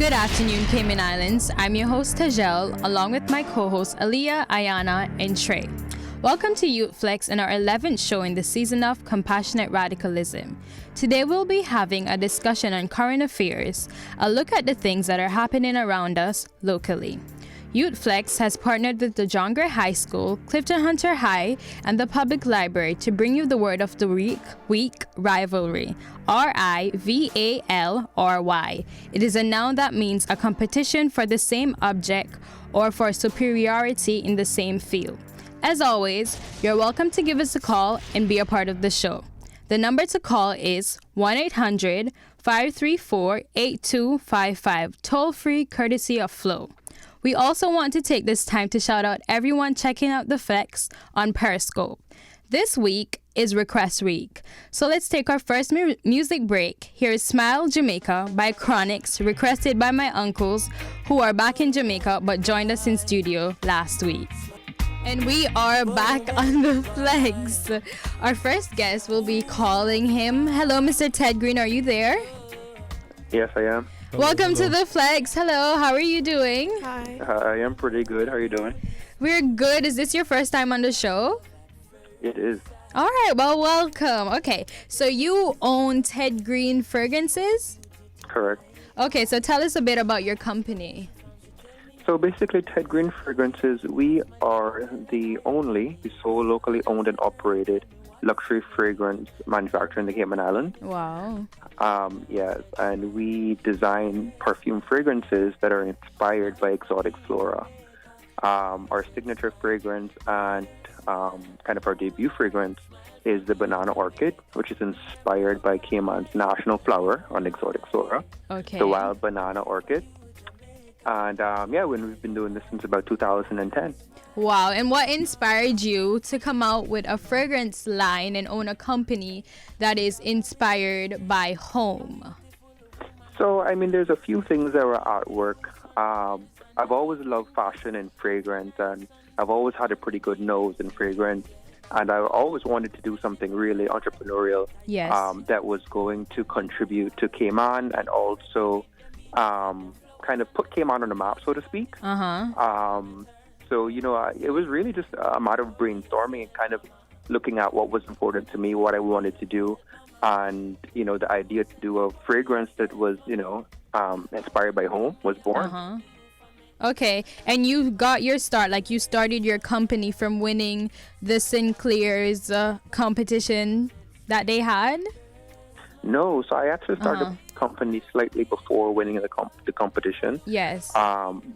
Good afternoon, Cayman Islands. I'm your host, Tajel, along with my co-hosts, Aliyah, Ayana, and Trey. Welcome to Youth Flex and our 11th show in the season of Compassionate Radicalism. Today we'll be having a discussion on current affairs, a look at the things that are happening around us locally. Youth Flex has partnered with the John Gray High School, Clifton Hunter High, and the Public Library to bring you the word of the week rivalry, R-I-V-A-L-R-Y. It is a noun that means a competition for the same object or for superiority in the same field. As always, you're welcome to give us a call and be a part of the show. The number to call is 1-800-534-8255, toll-free courtesy of Flow. We also want to take this time to shout out everyone checking out the Flex on Periscope. This week is Request Week, so let's take our first music break. Here is Smile Jamaica by Chronics, requested by my uncles who are back in Jamaica but joined us in studio last week. And we are back on the Flex. Our first guest will be calling him. Hello, Mr. Ted Green, are you there? Yes, I am. Welcome to the Flex. Hello, how are you doing? Hi. I am pretty good. How are you doing? We're good. Is this your first time on the show? It is. All right, well, welcome. Okay, so you own Ted Green Fragrances? Correct. Okay, so tell us a bit about your company. So basically, Ted Green Fragrances, we are the sole locally owned and operated luxury fragrance manufacturer in the Cayman Islands. Wow. Yes, and we design perfume fragrances that are inspired by exotic flora. Our signature fragrance and kind of our debut fragrance is the Banana Orchid, which is inspired by Cayman's national flower on exotic flora, Okay. the wild banana orchid. And we've been doing this since about 2010. Wow, and what inspired you to come out with a fragrance line and own a company that is inspired by home? So, I mean, there's a few things that were at work. I've always loved fashion and fragrance, and I've always had a pretty good nose in fragrance. And I always wanted to do something really entrepreneurial. Yes. That was going to contribute to Cayman and also kind of put Cayman on the map, so to speak. Uh-huh. So, it was really just a matter of brainstorming and kind of looking at what was important to me, what I wanted to do. And, the idea to do a fragrance that was, inspired by home was born. Uh-huh. Okay, and you got your start, like you started your company from winning the Sinclair's competition that they had? No, so I actually started the company slightly before winning the competition. Yes.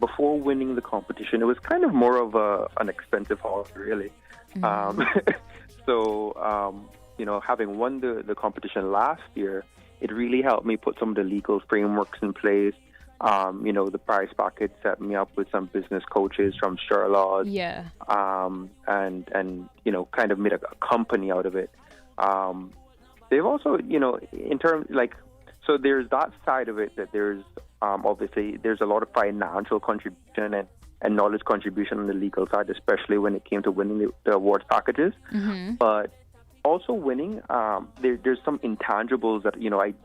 Before winning the competition, it was kind of more of an expensive horse, really. Mm-hmm. Having won the competition last year, it really helped me put some of the legal frameworks in place. The prize package set me up with some business coaches from Sherlock. Yeah. And kind of made a company out of it. They've also, in terms, so there's that side of it that there's, obviously, there's a lot of financial contribution and knowledge contribution on the legal side, especially when it came to winning the awards packages. Mm-hmm. But also winning, there's some intangibles that,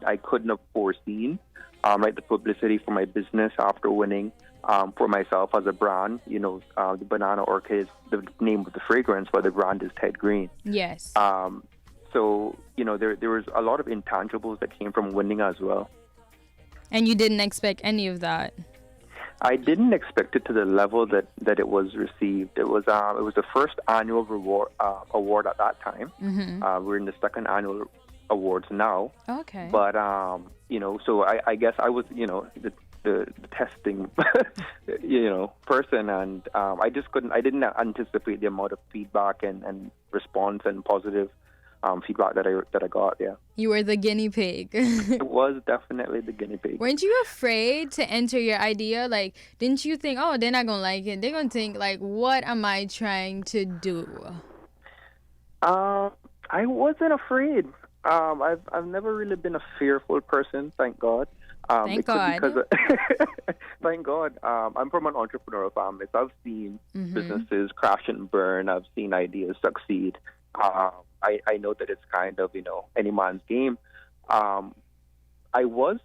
I couldn't have foreseen, like the publicity for my business after winning, for myself as a brand. The Banana Orchid is the name of the fragrance, but the brand is Ted Green. Yes. So, there was a lot of intangibles that came from winning as well. And you didn't expect any of that? I didn't expect it to the level that it was received. It was the first annual award at that time. Mm-hmm. We're in the second annual awards now. Okay. But, so I guess I was, the testing, person. And I didn't anticipate the amount of feedback and response and positive feedback that I got. Yeah, you were the guinea pig. It was definitely the guinea pig. Weren't you afraid to enter your idea? Like, didn't you think, oh, they're not gonna like it? They're gonna think, like, what am I trying to do? I wasn't afraid. I've never really been a fearful person, thank God. Thank God. Thank God. I'm from an entrepreneurial family, so I've seen Mm-hmm. businesses crash and burn. I've seen ideas succeed. I know that it's kind of, any man's game. I was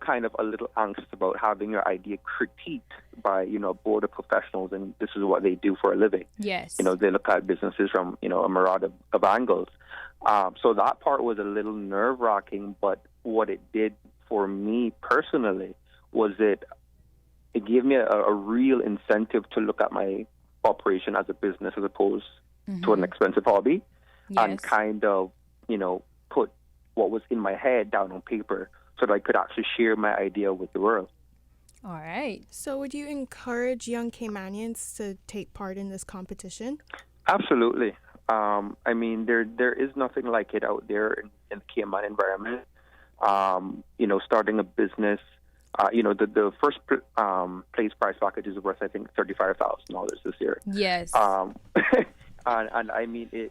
kind of a little anxious about having your idea critiqued by, a board of professionals, and this is what they do for a living. Yes. They look at businesses from, a myriad of angles. So that part was a little nerve-wracking, but what it did for me personally was it gave me a real incentive to look at my operation as a business as opposed to an expensive hobby, and kind of, put what was in my head down on paper so that I could actually share my idea with the world. All right. So would you encourage young Caymanians to take part in this competition? Absolutely. There is nothing like it out there in the Cayman environment. Starting a business, the first place prize package is worth, I think, $35,000 this year. Yes.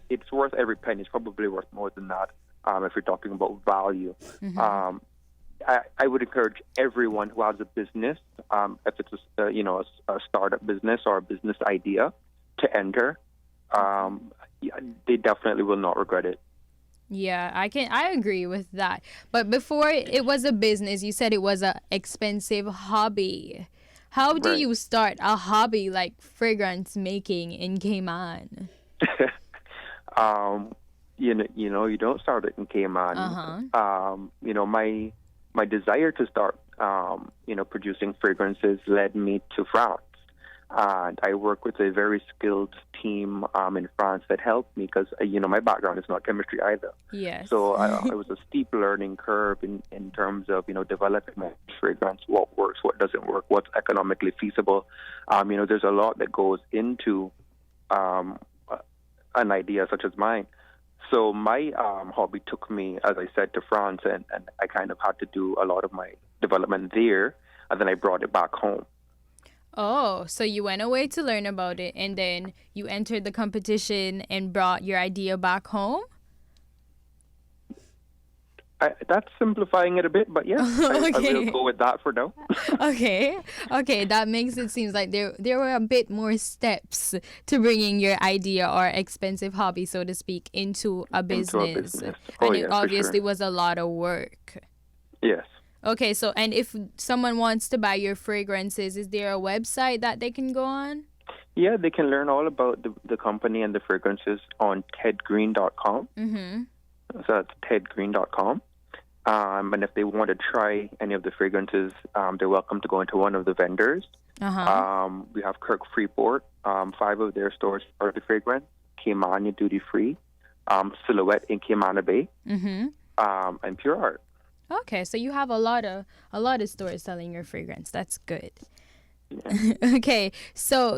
It's worth every penny. It's probably worth more than that if you're talking about value. I would encourage everyone who has a business, if it's a startup business or a business idea, to enter. They definitely will not regret it. Yeah, I agree with that. But before it was a business, you said it was an expensive hobby. How do you start a hobby like fragrance making in Cayman? You don't start it in Cayman. My desire to start, producing fragrances led me to France. And I work with a very skilled team in France that helped me because, my background is not chemistry either. Yes. So it was a steep learning curve in terms of, developing my fragrance, what works, what doesn't work, what's economically feasible. There's a lot that goes into an idea such as mine. So my hobby took me, as I said, to France, and I kind of had to do a lot of my development there, and then I brought it back home. Oh, so you went away to learn about it, and then you entered the competition and brought your idea back home? That's simplifying it a bit, but yes, I will go with that for now. Okay, that makes it seem like there were a bit more steps to bringing your idea or expensive hobby, so to speak, into a business. And it obviously was a lot of work. Yes. Okay, so and if someone wants to buy your fragrances, is there a website that they can go on? Yeah, they can learn all about the company and the fragrances on tedgreen.com. So that's tedgreen.com. And if they want to try any of the fragrances, they're welcome to go into one of the vendors. We have Kirk Freeport, 5 of their stores are the fragrance, Caymania Duty Free, Silhouette in Caymana Bay, and Pure Art. Okay, so you have a lot of stores selling your fragrance. That's good. Yeah. Okay, so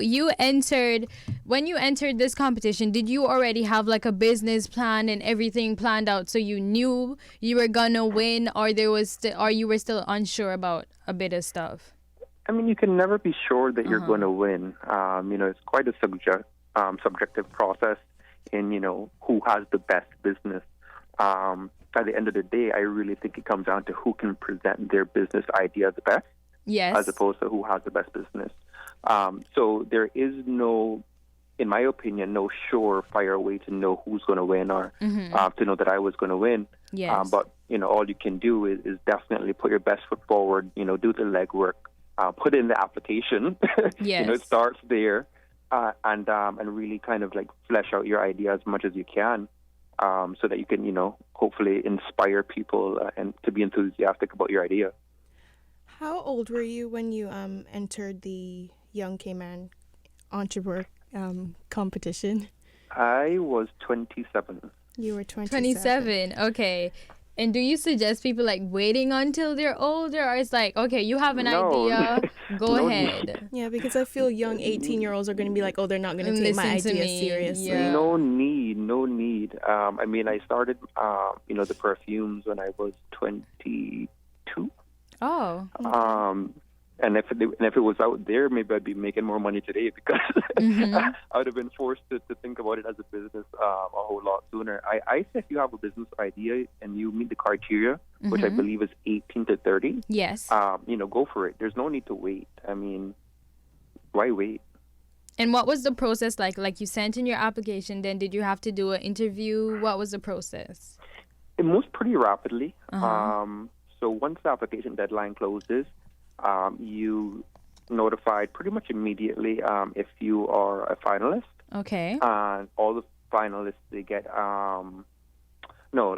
when you entered this competition, did you already have like a business plan and everything planned out so you knew you were gonna win, or you were still unsure about a bit of stuff? You can never be sure that you're going to win. It's quite a subjective process in, who has the best business. At the end of the day, I really think it comes down to who can present their business idea the best. Yes. As opposed to who has the best business. So there is no, in my opinion, no surefire way to know who's going to win or to know that I was going to win. Yes. But, all you can do is definitely put your best foot forward, do the legwork, put in the application. Yes. It starts there and really kind of like flesh out your idea as much as you can so that you can, hopefully inspire people and to be enthusiastic about your idea. How old were you when you entered the Young Cayman Entrepreneur competition? I was 27. You were 27. 27, okay. And do you suggest people like waiting until they're older, or it's like, okay, you have an idea, go ahead? Yeah, because I feel young 18-year-olds are going to be like, oh, they're not going to take my idea seriously. Yeah. No need. I started, the perfumes when I was 22. Oh. And if it was out there, maybe I'd be making more money today because I would have been forced to think about it as a business a whole lot sooner. I say if you have a business idea and you meet the criteria, which I believe is 18 to 30, yes, go for it. There's no need to wait. Why wait? And what was the process like? Like you sent in your application, then did you have to do an interview? What was the process? It moves pretty rapidly. So once the application deadline closes, you notified pretty much immediately if you are a finalist. Okay. And all the finalists, they get, no,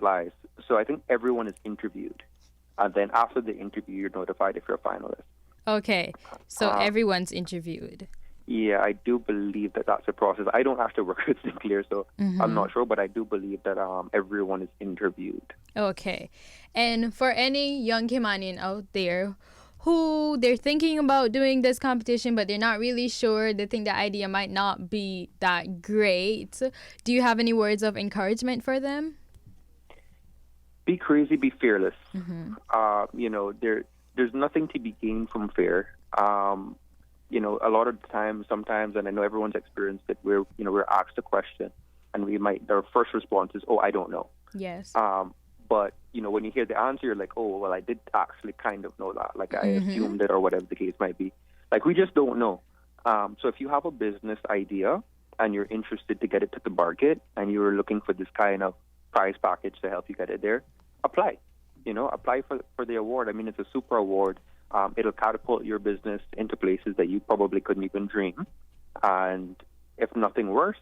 lies. So I think everyone is interviewed. And then after the interview, you're notified if you're a finalist. Okay. So everyone's interviewed. Yeah, I do believe that that's a process. I don't actually work with Sinclair, so I'm not sure, but I do believe that everyone is interviewed. Okay. And for any young Caymanian out there who they're thinking about doing this competition, but they're not really sure, they think the idea might not be that great, do you have any words of encouragement for them? Be crazy, be fearless. There's nothing to be gained from fear. A lot of the time, sometimes, and I know everyone's experienced it, we're asked a question, and our first response is, "Oh, I don't know." Yes. But when you hear the answer, you're like, "Oh, well, I did actually kind of know that. Like I assumed it, or whatever the case might be. Like we just don't know." So if you have a business idea and you're interested to get it to the market, and you're looking for this kind of prize package to help you get it there, apply. Apply for the award. I mean, it's a super award. It'll catapult your business into places that you probably couldn't even dream. And if nothing worse,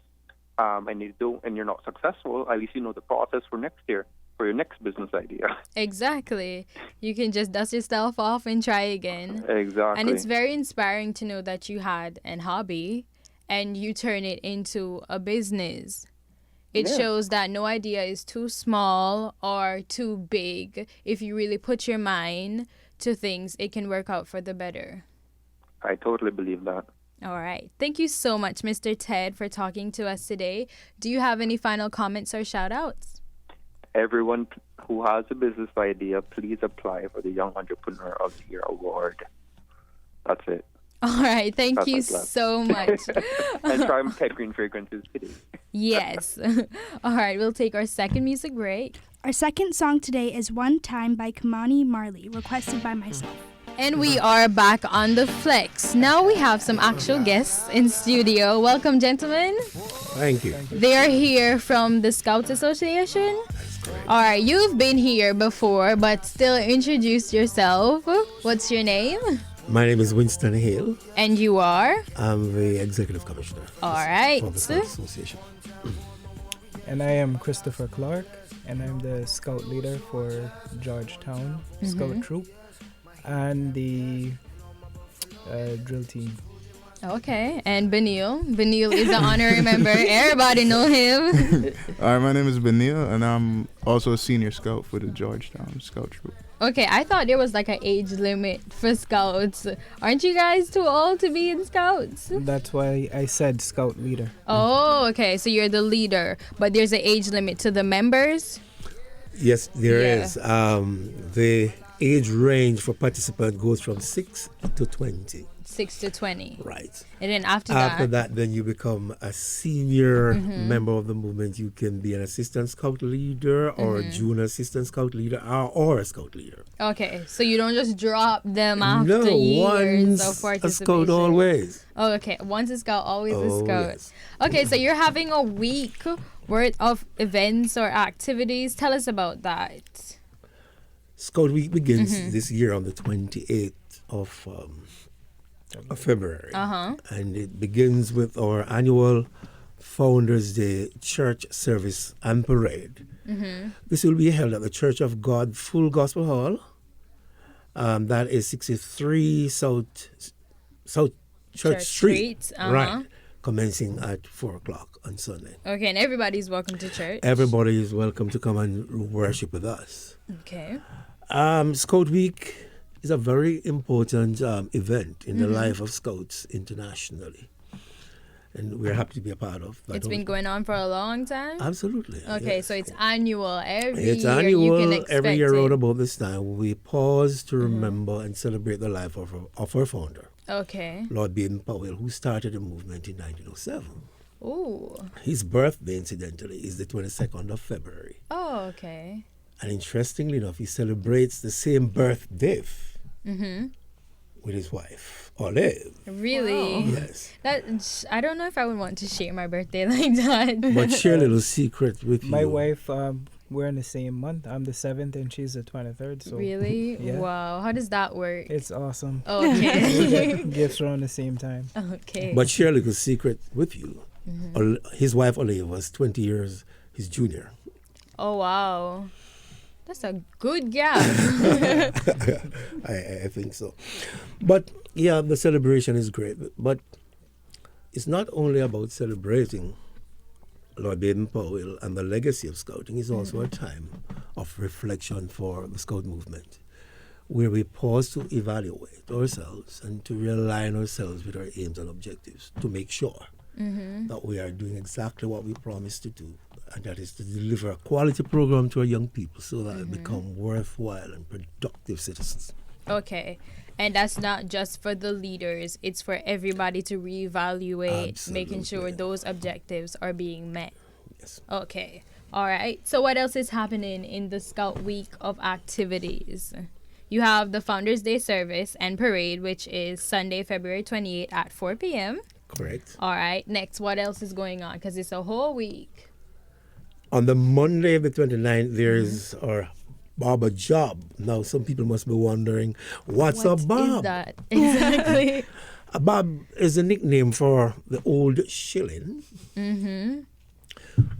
and you're not successful, at least you know the process for next year for your next business idea. Exactly. You can just dust yourself off and try again. Exactly. And it's very inspiring to know that you had an hobby and you turn it into a business. It shows that no idea is too small or too big. If you really put your mind to things, it can work out for the better. I totally believe that. All right. Thank you so much, Mr. Ted, for talking to us today. Do you have any final comments or shout outs? Everyone who has a business idea, please apply for the Young Entrepreneur of the Year Award. That's it. All right. Thank you so much. And try Pet Green Fragrances today. Yes. All right. We'll take our second music break. Our second song today is One Time by Kamani Marley, requested by myself. And we are back on the Flex. Now we have some actual guests in studio. Welcome, gentlemen. Thank you. They are here from the Scouts Association. All right, you've been here before, but still introduce yourself. What's your name? My name is Winston Hale. And you are? I'm the Executive Commissioner. All right. For the Scouts Association. And I am Christopher Clark, and I'm the Scout leader for Georgetown Scout Troop and the drill team. Okay, and Benil. Benil is an honorary member. Everybody know him. All right, my name is Benil, and I'm also a senior scout for the Georgetown Scout Troop. Okay, I thought there was like an age limit for scouts. Aren't you guys too old to be in scouts? That's why I said Scout leader. Oh, okay, so you're the leader, but there's an age limit to the members? Yes, there is. The age range for participants goes from 6 to 20. 6 to 20. Right. And then after that, then you become a senior member of the movement. You can be an assistant scout leader or a junior assistant scout leader or a scout leader. Okay, so you don't just drop them after years of participation. A scout always. Oh, okay. Once a scout, always a scout. Yes. Okay, so you're having a week worth of events or activities. Tell us about that. Scout Week begins this year on the 28th of February. And it begins with our annual Founders Day Church Service and Parade. This will be held at the Church of God Full Gospel Hall. That is 63 South Church Street. Right. Commencing at 4 o'clock on Sunday. Okay, and everybody's welcome to church. Everybody is welcome to come and worship with us. Okay. Scout Week is a very important event in the life of Scouts internationally. And we're happy to be a part of that. It's been going on for a long time? Absolutely. Okay, yes. So it's annual. It's year annual. You can expect every year it. around about this time, we pause to remember and celebrate the life of our founder, Okay. Lord Baden Powell, who started the movement in 1907. Ooh. His birthday, incidentally, is the 22nd of February. Oh, okay. And interestingly enough, he celebrates the same birthday with his wife, Olive. Really? Yes. I don't know if I would want to share my birthday like that. But share a little secret with you. My wife, we're in the same month. I'm the 7th and she's the 23rd. So Really? Yeah. Wow. How does that work? It's awesome. Okay. Gifts around the same time. Okay. But share a little secret with you. Mm-hmm. His wife, Olive, was 20 years his junior. Oh, wow. That's a good gap. I think so. But yeah, the celebration is great. But it's not only about celebrating Lord Baden-Powell and the legacy of Scouting. It's also a time of reflection for the Scout movement, where we pause to evaluate ourselves and to realign ourselves with our aims and objectives to make sure that we are doing exactly what we promised to do, and that is to deliver a quality program to our young people so that they become worthwhile and productive citizens. Okay. And that's not just for the leaders, it's for everybody to reevaluate, making sure those objectives are being met. Yes. Okay. All right. So what else is happening in the Scout Week of activities? You have the Founders Day service and parade, which is Sunday, February 28th at 4 p.m. Correct. All right. Next, what else is going on? Because it's a whole week. On the Monday, the 29th, there's our barber job. Now, some people must be wondering, what's a bob? What is that? Exactly. A bob is a nickname for the old shilling,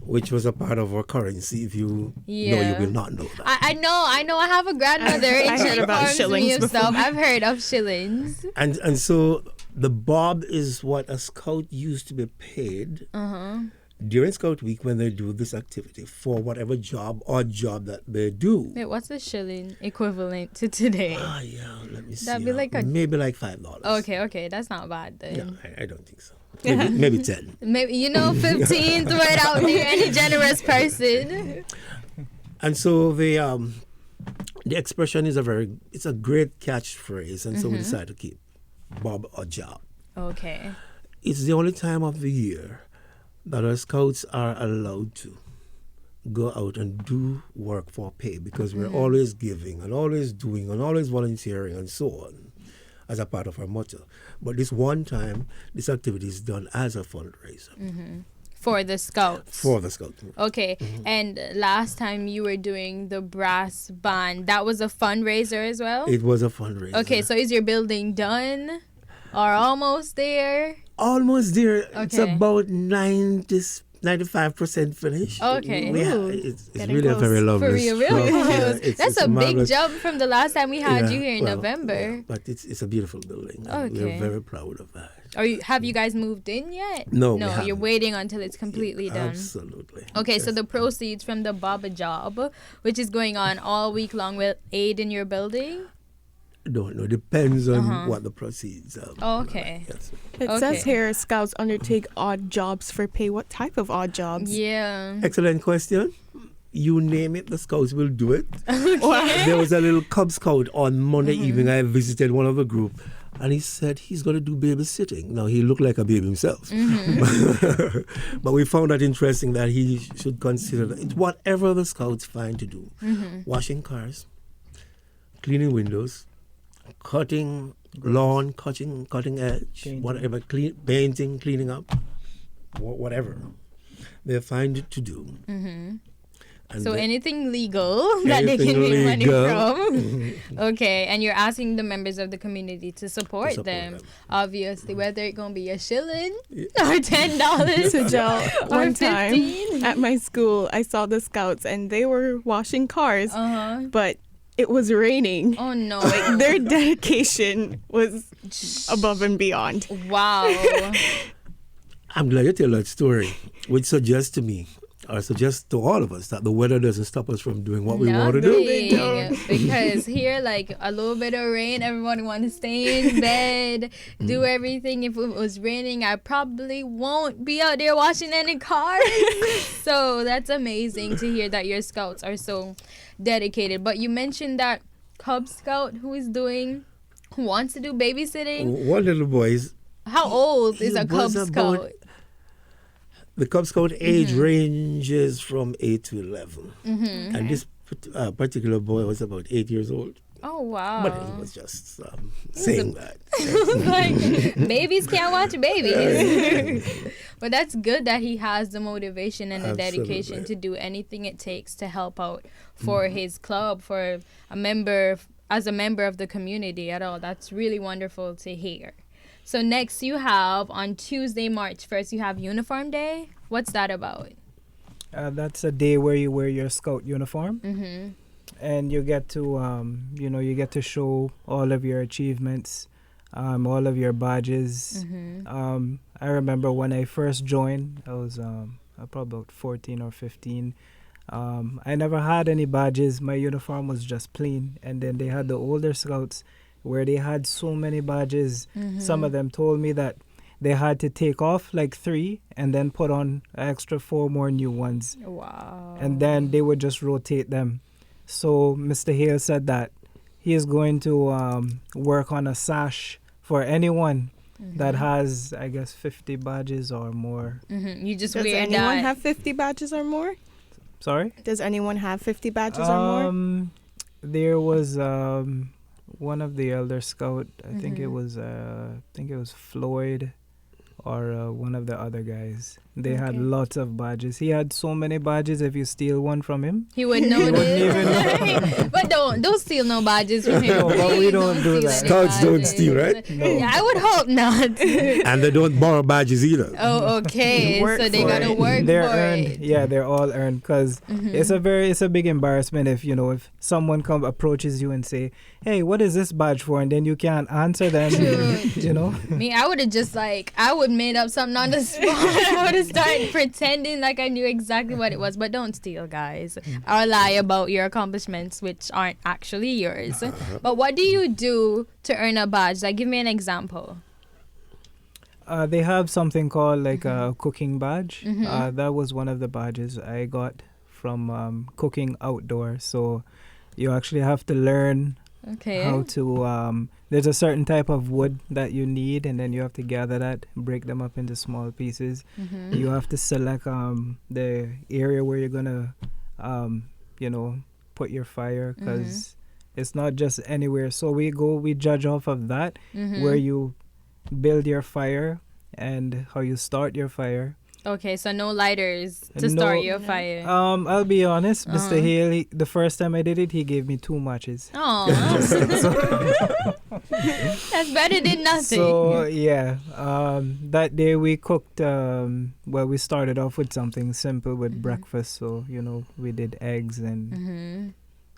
which was a part of our currency. If you know, you will not know that. I know. I have a grandmother and she heard about informs me shillings of before. stuff. I've heard of shillings. And so the bob is what a scout used to be paid during Scout Week when they do this activity for whatever job that they do. Wait, what's the shilling equivalent to today? Yeah, let me see. That'd be like maybe like $5. Okay, that's not bad then. No, I don't think so. Maybe 10. Maybe 15, throw it out there, any generous person. And so the expression is it's a great catchphrase, and so we decided to keep bob or job. Okay. It's the only time of the year that our scouts are allowed to go out and do work for pay, because we're always giving and always doing and always volunteering and so on as a part of our motto. But this one time, this activity is done as a fundraiser. For the Scouts. For the Scouts. Okay. And last time you were doing the brass band, that was a fundraiser as well? It was a fundraiser. Okay, so is your building done or almost there? Almost there. Okay. It's about 95% finished. Okay. It's Getting really close. a very lovely For real, really structure. close. That's a big marvelous. jump from the last time we had you here in well, November. yeah, but it's a beautiful building. And Okay. we're very proud of that. Have you guys moved in yet? No, we you're haven't. waiting until it's completely done. Absolutely. Okay, so Yes. the proceeds from the Baba Job, which is going on all week long, will aid in your building? Don't know. Depends on what the proceeds are. Oh, okay. Yes. It Okay. says here scouts undertake odd jobs for pay. What type of odd jobs? Yeah. Excellent question. You name it, the scouts will do it. There was a little Cub Scout on Monday evening. I visited one of the group, and he said he's going to do babysitting. Now, he looked like a baby himself. But we found that interesting that he should consider that it's whatever the scouts find to do. Washing cars, cleaning windows, cutting lawn, cutting edge, Painting. whatever, painting, cleaning up, whatever they find it to do. And So they- anything legal that they can Anything make money legal. from. Okay, and you're asking the members of the community to support, support them. them. Obviously, whether it's going to be a shilling or $10 So Joe, or one time 15. at my school, I saw the scouts and they were washing cars, but it was raining. Oh, no. Their dedication was above and beyond. Wow. I'm glad you tell that story, which suggests to me, or suggests to all of us, that the weather doesn't stop us from doing what we want to do. Nothing. Because here, like a little bit of rain, everybody want to stay in bed, do everything. If it was raining, I probably won't be out there washing any cars. So that's amazing to hear that your scouts are so dedicated. But you mentioned that Cub Scout who wants to do babysitting. One little boy is. How old is He a Cub was about- Scout? The Cub Scout age ranges from 8 to 11. And this particular boy was about 8 years old. Oh, wow. But he was just saying that. Like, babies can't watch babies. But that's good that he has the motivation and the dedication to do anything it takes to help out for his club, for a member, as a member of the community at all. That's really wonderful to hear. So next you have, on Tuesday, March 1st, you have Uniform Day. What's that about? That's a day where you wear your scout uniform. Mm-hmm. And you get to you get to show all of your achievements, all of your badges. Mm-hmm. I remember when I first joined, I was probably about 14 or 15. I never had any badges. My uniform was just plain. And then they had the older scouts where they had so many badges. Mm-hmm. Some of them told me that they had to take off like 3 and then put on an extra 4 more new ones. Wow. And then they would just rotate them. So Mr. Hale said that he is going to work on a sash for anyone that has, I guess, 50 badges or more. Mm-hmm. You just Does wear anyone that. have 50 badges or more? Sorry? Does anyone have 50 badges or more? There was one of the elder scout. I think it was Floyd or one of the other guys. They had lots of badges. He had so many badges. If you steal one from him, He would know this. But don't steal no badges from him. No, but we don't do steal that. any Scouts don't badges. steal, right? No. Yeah, I would hope not. And they don't borrow badges either. Oh, okay. Work So they for gotta it. work They're for earned. it. Yeah, they're all earned because it's a big embarrassment if if someone approaches you and say, "Hey, what is this badge for?" and then you can't answer them. Me, I would have just I would made up something on the spot. I would have started pretending like I knew exactly what it was. But don't steal, guys, or lie about your accomplishments which aren't actually yours. But what do you do to earn a badge? Like, give me an example. They have something called like a cooking badge. That was one of the badges I got from cooking outdoors. So you actually have to learn how to there's a certain type of wood that you need, and then you have to gather that, break them up into small pieces. You have to select the area where you're gonna put your fire, because it's not just anywhere. So we judge off of that, where you build your fire and how you start your fire. Okay, so no lighters to start your fire. I'll be honest, Mr. Hale, the first time I did it, he gave me 2 matches. Oh, that's better than nothing. So yeah, that day we cooked. We started off with something simple with breakfast. So we did eggs and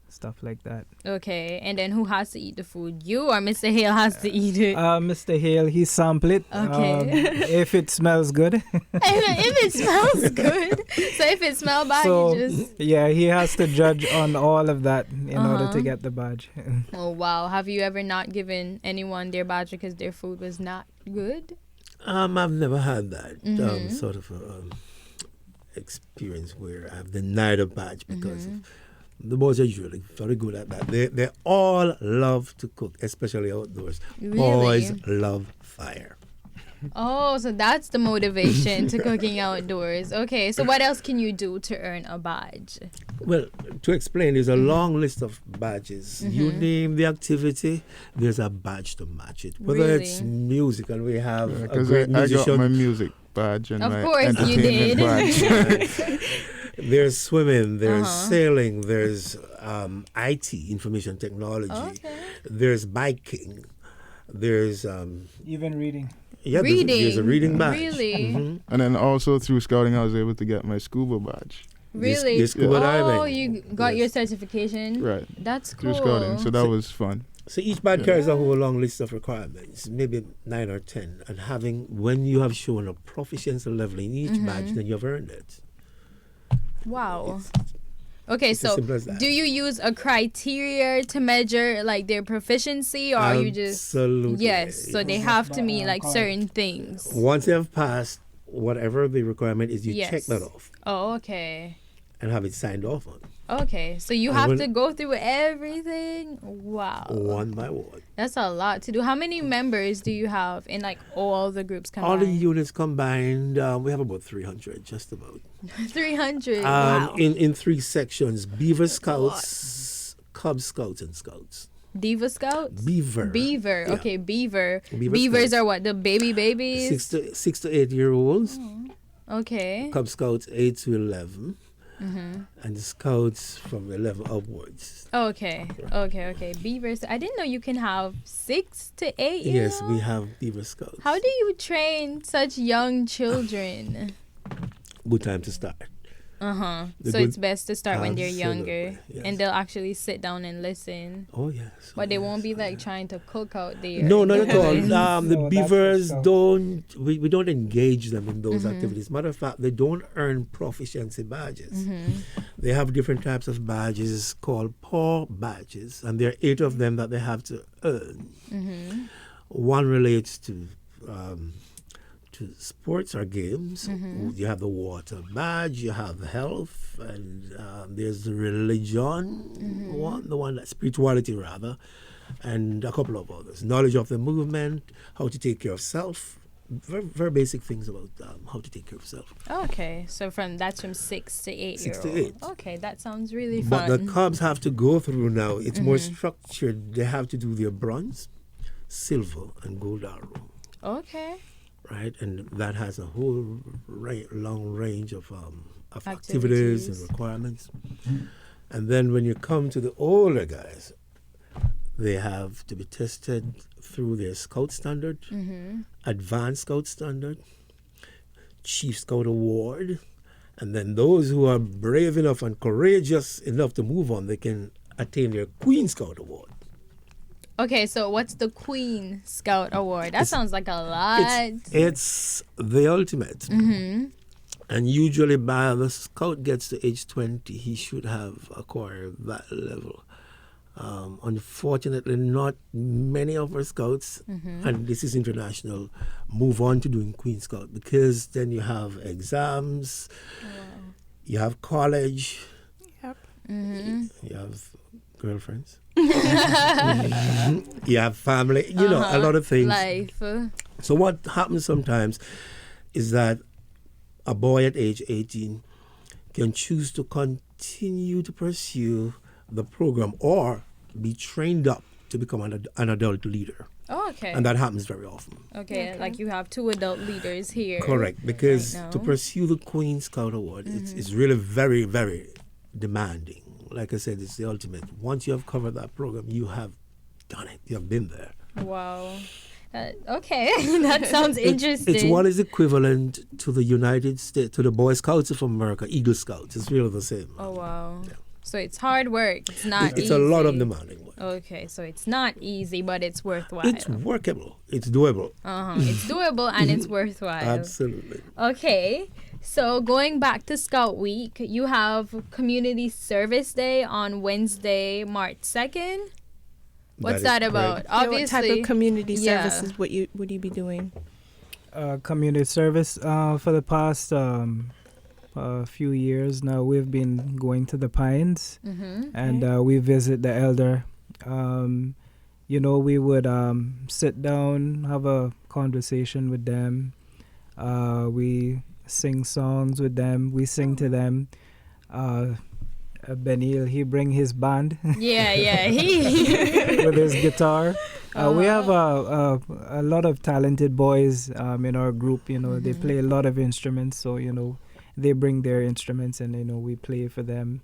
stuff like that. Okay, and then who has to eat the food? You or Mr. Hale has to eat it? Mr. Hale, he sampled it. Okay. If it smells good. If it smells good. So if it smells bad, you just... Yeah, he has to judge on all of that in order to get the badge. Oh, wow. Have you ever not given anyone their badge because their food was not good? I've never had that sort of experience where I've denied a badge because of... The boys are usually very good at that. They all love to cook, especially outdoors. Really? Boys love fire. Oh, so that's the motivation to cooking outdoors. Okay, so what else can you do to earn a badge? Well, to explain, there's a long list of badges. You name the activity, there's a badge to match it. Whether it's musical, we have a Because great I musician. got my music badge and Of my course you entertainment did. badge. There's swimming, there's sailing, there's IT, information technology, there's biking, there's... Even reading. Yeah, there's a reading badge. Really? And then also through scouting, I was able to get my scuba badge. Really? Yes, scuba diving. Oh, you got your certification? Right. That's Through cool. scouting. So that was fun. So each badge carries a whole long list of requirements, maybe 9 or 10. And when you have shown a proficiency level in each badge, then you've earned it. Wow. Okay, it's as so simple as that. do you use a criteria to measure like their proficiency, or you just... Absolutely. Yes, so they have to meet like certain things. Once they have passed whatever the requirement is, you check that off Oh, okay. and have it signed off on. Okay, so you And have when- to go through everything? Wow. One by one. That's a lot to do. How many members do you have in like all the groups combined? All the units combined, we have about 300, just about. 300. Wow. In 3 sections: Beaver Scouts, Cub Scouts, and Scouts. Diva Scouts? Beaver. Beaver. Yeah. Okay, Beaver. Beaver Beavers Scouts. are what? The babies? 6 to 8 year olds. Okay. Cub Scouts 8 to 11. Mm-hmm. And the Scouts from 11 upwards. Okay. Beavers. I didn't know you can have 6 to 8 years. Yes, we have Beaver Scouts. How do you train such young children? Good time to start. So good- it's best to start when they're Absolutely, younger, yes. and they'll actually sit down and listen. Oh, yes. But they oh, won't be yes, like trying to cook out there. No, not at all. No, The that's Beavers the don't, we don't engage them in those activities. Matter of fact, they don't earn proficiency badges. They have different types of badges called paw badges, and there are 8 of them that they have to earn. One relates to sports or games. You have the water badge, you have health, and there's the religion one, the one that spirituality rather, and a couple of others. Knowledge of the movement, how to take care of self. Very, very basic things about how to take care of self. Okay, so that's from 6 to 8 6 year to old. 8. Okay, that sounds really But fun. the Cubs have to go through now. It's more structured. They have to do their bronze, silver, and gold arrow. Okay. Right, and that has a whole long range of activities Activities. and requirements. And then when you come to the older guys, they have to be tested through their Scout Standard, Advanced Scout Standard, Chief Scout Award, and then those who are brave enough and courageous enough to move on, they can attain their Queen Scout Award. Okay, so what's the Queen Scout Award? That sounds like a lot. It's the ultimate. And usually by the scout gets to age 20, he should have acquired that level. Unfortunately, not many of our scouts, and this is international, move on to doing Queen Scout because then you have exams, you have college, Yep. you have girlfriends, you have family, a lot of things. Life. So what happens sometimes is that a boy at age 18 can choose to continue to pursue the program or be trained up to become an adult leader. Oh, okay. And that happens very often. Okay, like you have 2 adult leaders here. Correct, because right now. to pursue the Queen Scout Award, it's really very, very demanding. Like I said, it's the ultimate. Once you have covered that program, you have done it. You have been there. Wow. Okay, that sounds interesting. It's what is equivalent to the United States, to the Boy Scouts of America, Eagle Scouts. It's really the same. Oh, wow. Yeah. So it's hard work. It's not It's easy. a lot of demanding work. Okay, so it's not easy, but it's worthwhile. It's workable. It's doable. It's doable and it's worthwhile. Absolutely. Okay, so going back to Scout Week, you have Community Service Day on Wednesday, March 2nd. What's that is about? correct. Obviously, What type of community yeah. services would you be doing? Community service for the past few years now. We've been going to the Pines, and we visit the elder. We would sit down, have a conversation with them. We sing songs with them. We sing to them. Benil, he bring his band yeah, he. with his guitar. We have a lot of talented boys in our group. They play a lot of instruments, so they bring their instruments and we play for them.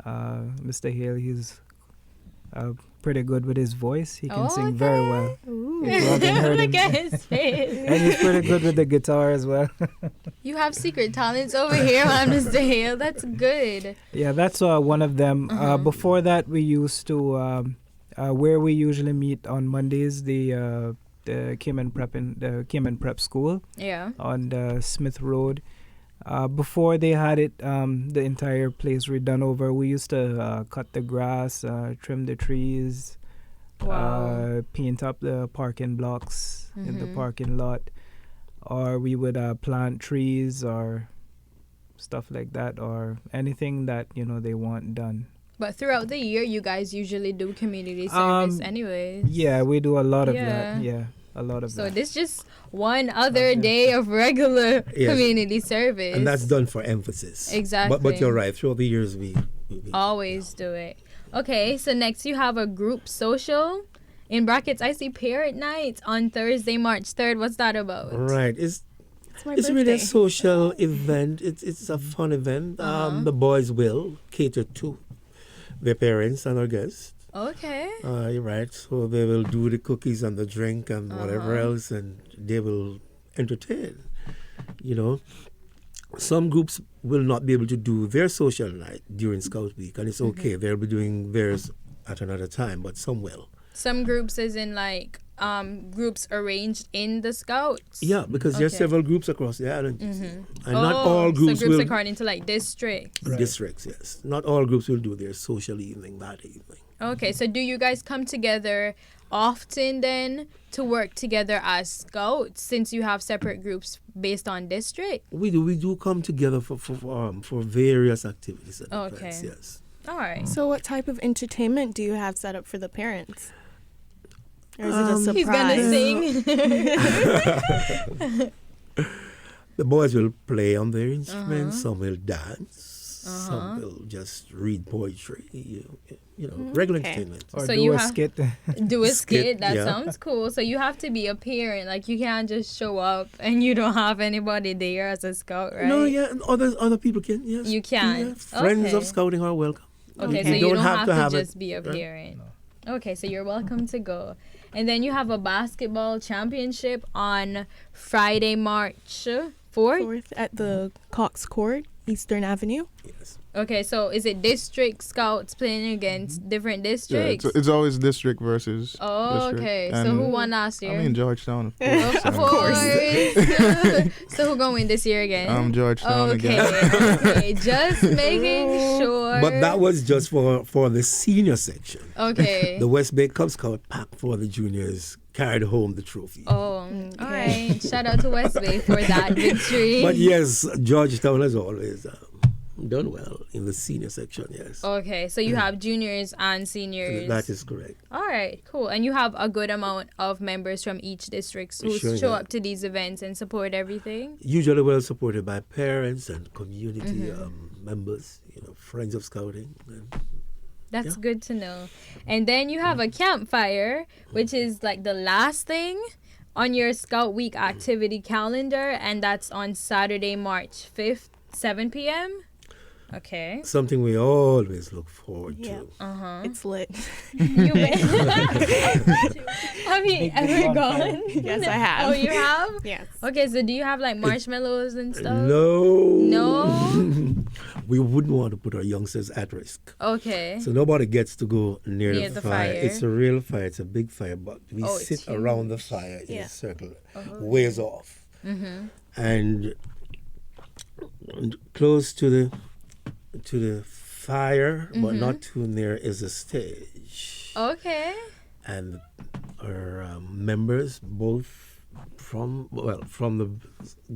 Mr. Hale, he's pretty good with his voice. He can sing very well. If you haven't heard him. Look at his face. And he's pretty good with the guitar as well. You have secret talents over here, Mr. Hale. That's good. Yeah, that's one of them. Before that, we used to where we usually meet on Mondays, the Cayman Prep School. Yeah. On the Smith Road. Before they had it, the entire place redone over. We used to cut the grass, trim the trees, paint up the parking blocks in the parking lot, or we would plant trees or stuff like that, or anything that they want done. But throughout the year, you guys usually do community service anyways. Yeah, we do a lot of that. Yeah. A lot of So that. this just one other day of regular community service. And that's done for emphasis. Exactly. But you're right. Throughout the years, we always do it. Okay, so next you have a group social. In brackets, I see parent night on Thursday, March 3rd. What's that about? Right. It's my It's birthday. really a social event. It's a fun event. The boys will cater to their parents and our guests. Okay. You're right. So they will do the cookies and the drink and whatever else, and they will entertain. You know, some groups will not be able to do their social night during Scout Week, and it's okay. They'll be doing theirs at another time, but some will. Some groups is in like groups arranged in the Scouts. Yeah, because there are Okay. several groups across the island, and not all groups so groups will. according to like districts. Districts, yes. Not all groups will do their social evening that evening. Okay, so do you guys come together often then to work together as Scouts since you have separate groups based on district? We do come together for various activities and Okay. events, yes. All right. So what type of entertainment do you have set up for the parents? Or is it a surprise? He's gonna sing. The boys will play on their instruments, some will dance, some will just read poetry, regular Okay. entertainment. Or So do you a have- skit. Do a skit. Skit, That yeah. sounds cool. So you have to be a parent. Like you can't just show up and you don't have anybody there as a Scout, right? No, yeah, and other people can, yes. You can. Yeah, friends Okay. of scouting are welcome. Okay, You so you don't have to have it, just be a right? parent. Okay, so you're welcome to go. And then you have a basketball championship on Friday, March 4th. 4th at the Cox Court, Eastern Avenue. Yes. Okay, so is it district Scouts playing against different Yeah, districts? it's always district versus Oh, district. okay. So And who won last year? I mean Georgetown. Of course. So who gonna win this year again? Georgetown Okay, again. okay. Just making sure. But that was just for the senior section. Okay. The West Bay Cub Scout pack for the juniors carried home the trophy. Oh, all right. Shout out to West Bay for that victory. But yes, Georgetown has always done well in the senior section, yes. Okay, so you have juniors and seniors. That is correct. All right, cool. And you have a good amount of members from each district who Sure, show yeah. up to these events and support everything. Usually well supported by parents and community members, friends of scouting. And That's Yeah. good to know. And then you have a campfire, which is like the last thing on your Scout Week activity calendar, and that's on Saturday, March 5th, 7 p.m. Okay. something we always look forward Yeah. to. It's lit. You have you ever gone? Yes, I have. Oh, you have? Yes. Okay, so do you have like marshmallows and stuff? No. No? We wouldn't want to put our youngsters at risk. Okay. So nobody gets to go near, Near the the fire. fire. It's a real fire. It's a big fire, but we Oh, it's sit around the huge. fire in Yeah. a circle, ways off, and close to the fire, but not too near, is a stage. Okay. And our members, both from the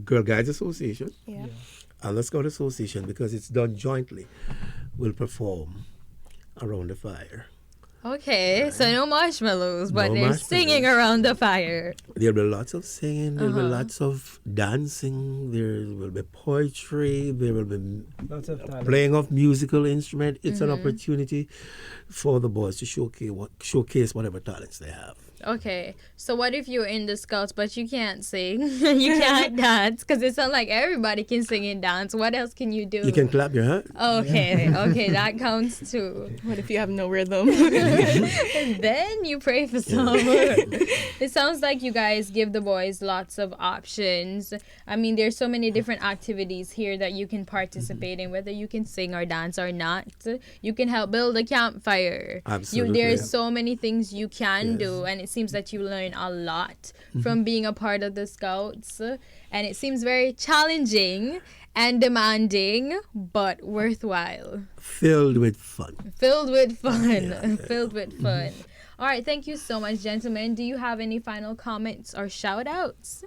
Girl Guides Association Yeah. and the Scout Association, because it's done jointly, will perform around the fire. Okay. So no marshmallows, but No they're singing marshmallows. around the fire. There'll be lots of singing, there'll be lots of dancing, there will be poetry, there will be Lots of talent. playing of musical instrument. It's an opportunity for the boys to showcase whatever talents they have. Okay. So what if you're in the Scouts but you can't sing? You can't dance? Because it's not like everybody can sing and dance. What else can you do? You can clap your hands. Okay. Okay. That counts too. What if you have no rhythm? And then you pray for some. It sounds like you guys give the boys lots of options. I mean, there's so many different activities here that you can participate in, whether you can sing or dance or not. You can help build a campfire. Absolutely. There's so many things you can Yes. do, and it seems that you learn a lot from being a part of the Scouts. And it seems very challenging and demanding, but worthwhile. Filled with fun. Filled with fun. Yeah. Filled with fun. All right, thank you so much, gentlemen. Do you have any final comments or shout outs?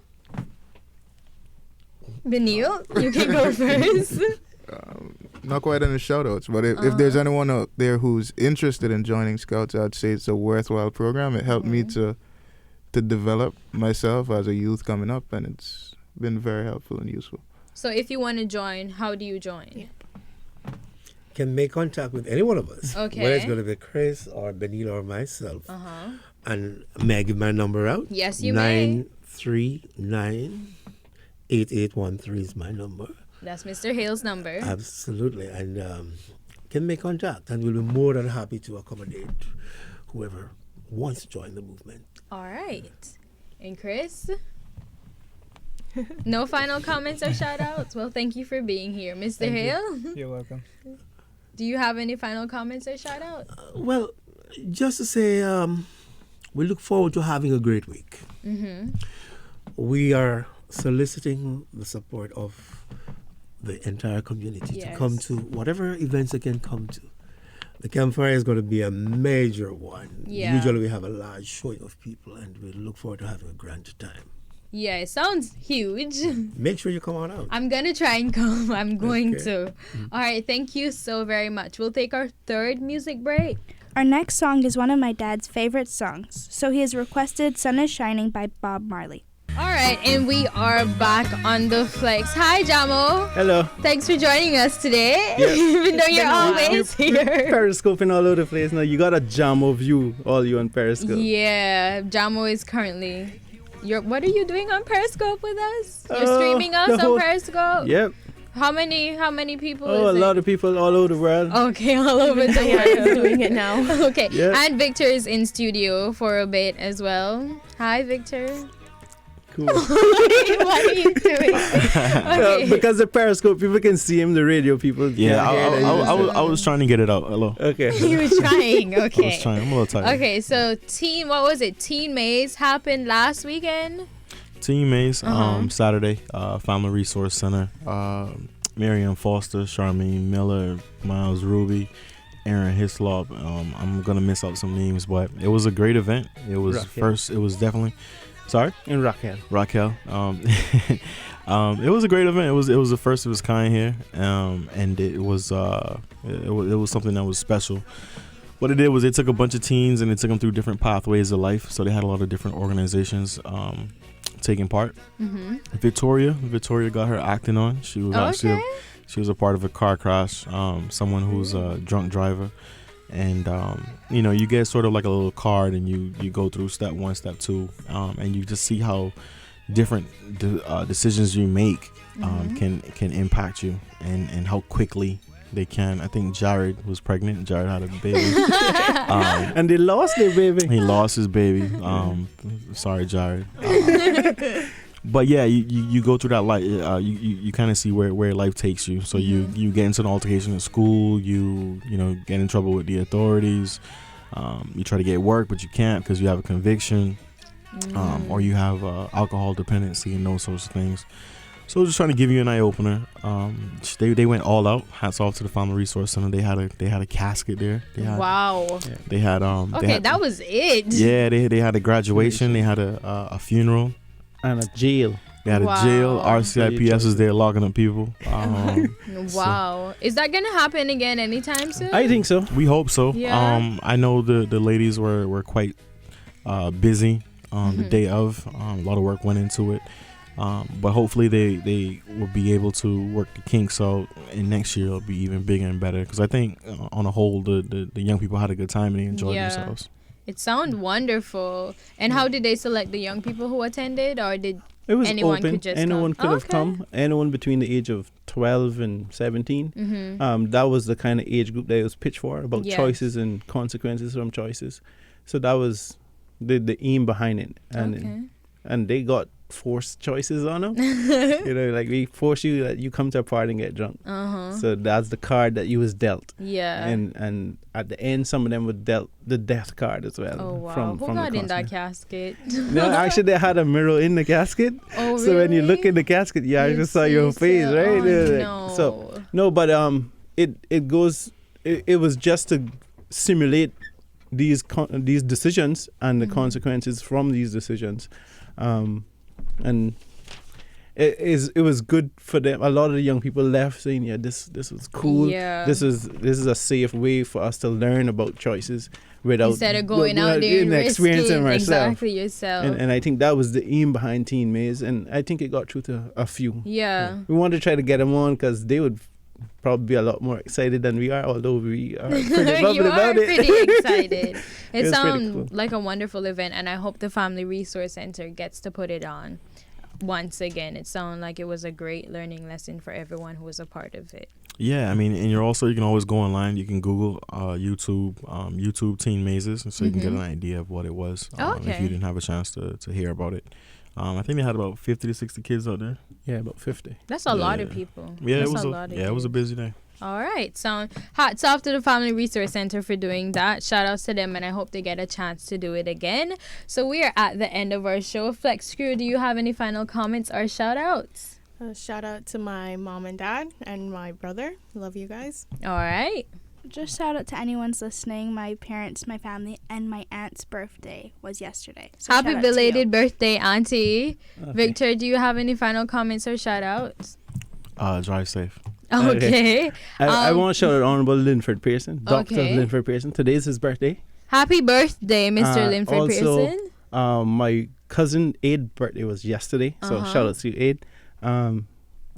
Benil, you can go first. Not quite any shout outs, but if there's anyone out there who's interested in joining Scouts, I'd say it's a worthwhile program. It helped me to develop myself as a youth coming up, and it's been very helpful and useful. So if you want to join, how do you join? can make contact with any one of us. Okay. Whether it's going to be Chris or Benita or myself. Uh-huh. And may I give my number out? Yes, you may. 939-8813 is my number. That's Mr. Hale's number. Absolutely. And can make contact. And we'll be more than happy to accommodate whoever wants to join the movement. All right. And Chris? No final comments or shout outs? Well, thank you for being here. Mr. Thank you. Hale, You're welcome. do you have any final comments or shout outs? Well, just to say, we look forward to having a great week. Mm-hmm. We are soliciting the support of the entire community to come to whatever events they can come to. The campfire is going to be a major one. Yeah. Usually we have a large showing of people, and we look forward to having a grand time. Yeah, it sounds huge. Make sure you come on out. I'm going to try and come. I'm going Okay. to. All right, thank you so very much. We'll take our third music break. Our next song is one of my dad's favorite songs, so he has requested Sun is Shining by Bob Marley. All right, and we are back on the flex. Hi, Jamo. Hello. Thanks for joining us today, Yeah. even though you're always here. Periscoping all over the place now. You got a Jamo view, all you on Periscope. Yeah, Jamo is currently. What are you doing on Periscope with us? You're Oh, streaming us the on whole- Periscope. Yep. How many people? Oh, a is lot it? of people all over the world. Okay, all over the Yeah, I'm world. doing it now. Okay, Yeah. and Victor is in studio for a bit as well. Hi, Victor. Cool. What are you doing? Okay. Because the Periscope, people can see him, the radio people. Yeah, can't hear that. I was trying to get it out. Hello. Okay. You were trying. I was Okay. trying. I'm a little tired. Okay, so what was it? Teen Maze happened last weekend. Team Maze, Uh-huh. Saturday, Family Resource Center. Miriam Foster, Charmaine Miller, Miles Ruby, Aaron Hislop. I'm gonna miss out some names, but it was a great event. It was Raquel. It was definitely. Sorry, And Raquel. Raquel. It was a great event. It was the first of its kind here, and it was something that was special. What it did was it took a bunch of teens and it took them through different pathways of life. So they had a lot of different organizations taking part. Mm-hmm. Victoria got her acting on. She was actually she was a part of a car crash. Someone who's a drunk driver, and you get sort of like a little card, and you go through step 1, step 2, and you just see how different decisions you make can impact you, and how quickly they can. I think Jared was pregnant. Jared had a baby. And they lost their baby. He lost his baby. Sorry, Jared. But yeah, you go through that life. You kind of see where life takes you. So you get into an altercation at school. You get in trouble with the authorities. You try to get work, but you can't because you have a conviction, or you have alcohol dependency and those sorts of things. So just trying to give you an eye opener. They went all out. Hats off to the Family Resource Center. They had a casket there. Wow. They had That was it. Yeah, they had a graduation. They had a funeral. And a jail. They had a jail. Wow. RCIPS is there locking up people. Wow. Is that gonna happen again anytime soon? I think so. We hope so. Yeah. I know the ladies were quite busy the day of. A lot of work went into it. But hopefully they will be able to work the kinks out, and next year it'll be even bigger and better. Because I think on a whole, the young people had a good time and they enjoyed themselves. It sounded wonderful. And how did they select the young people who attended, or did It was anyone open. could just Anyone come? could have Okay. come. Anyone between the age of 12 and 17. That was the kind of age group that it was pitched for, about Yes. choices and consequences from choices. So that was the aim behind it. And they got forced choices on them. Like we force you that you come to a party and get drunk. So that's the card that you was dealt. Yeah. And at the end, some of them were dealt the death card as well. Oh wow. From Who the got in that consequence. casket? No, actually, they had a mirror in the casket. Oh, So when you look really? in the casket, you actually You saw your see face, yourself. right? Oh, Yeah, no. So no, but it was just to simulate these decisions and the consequences from these decisions, and it was good for them. A lot of the young people left saying, "Yeah, this was cool. Yeah. This is a safe way for us to learn about choices without Instead of going out there and experiencing risking ourselves." exactly yourself. And I think that was the aim behind Teen Maze, and I think it got through to a few. Yeah. We wanted to try to get them on because they would probably be a lot more excited than we are, although we are pretty bubbly You are about it. pretty excited. It was pretty sounds cool. like a wonderful event, and I hope the Family Resource Center gets to put it on once again. It sounded like it was a great learning lesson for everyone who was a part of it. Yeah, I mean, and you can always go online. You can Google YouTube Teen Mazes, so you can get an idea of what it was if you didn't have a chance to hear about it. I think they had about 50 to 60 kids out there. Yeah, about 50. That's a lot of people. Yeah, That's it was a busy day. All right. So hats off to the Family Resource Center for doing that. Shout outs to them, and I hope they get a chance to do it again. So we are at the end of our show. Flex Crew, do you have any final comments or shout outs? Shout out to my mom and dad and my brother. Love you guys. All right. Just shout out to anyone's listening. My parents, my family, and my aunt's birthday was yesterday. So Happy shout out to belated you. birthday, Auntie. Okay. Victor, do you have any final comments or shout outs? Drive safe. Okay. I want to shout out Honorable Linford Pearson, Dr. Okay. Linford Pearson. Today is his birthday. Happy birthday, Mr. Linford also, Pearson. My cousin Aid's birthday was yesterday, so shout out to you, Aid.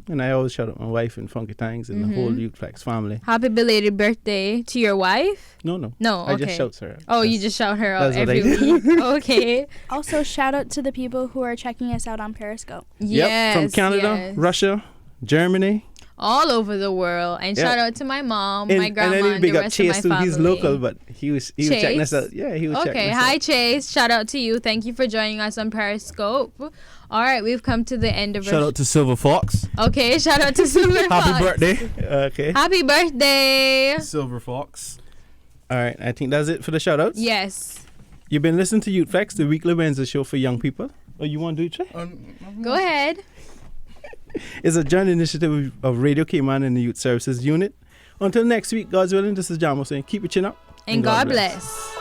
And I always shout out my wife and Funky Tangs and the whole Youth Flex family. Happy belated birthday to your wife? No. No, okay. I just shout her. Oh, you just shout her out that's what I every do. week. Okay. Also, shout out to the people who are checking us out on Periscope. Yes. From Canada, yes. Russia, Germany. All over the world. And shout out to my mom, my And grandma, I need to and big the up rest of Chase my too. family. He's local, but he was checking us Chase? out. Yeah, he was checking Okay, us hi out. Chase. Shout out to you. Thank you for joining us on Periscope. All right, we've come to the end of Shout out to Silver Fox. Okay, shout out to Silver Fox. Happy birthday. Okay. Happy birthday. Silver Fox. All right, I think that's it for the shout outs. Yes. You've been listening to Youth Flex, the weekly Wednesday show for young people. Oh, you want to do it, Trey? Go ahead. It's a joint initiative of Radio Cayman and the Youth Services Unit. Until next week, God's willing, this is Jamo saying keep your chin up. And God bless.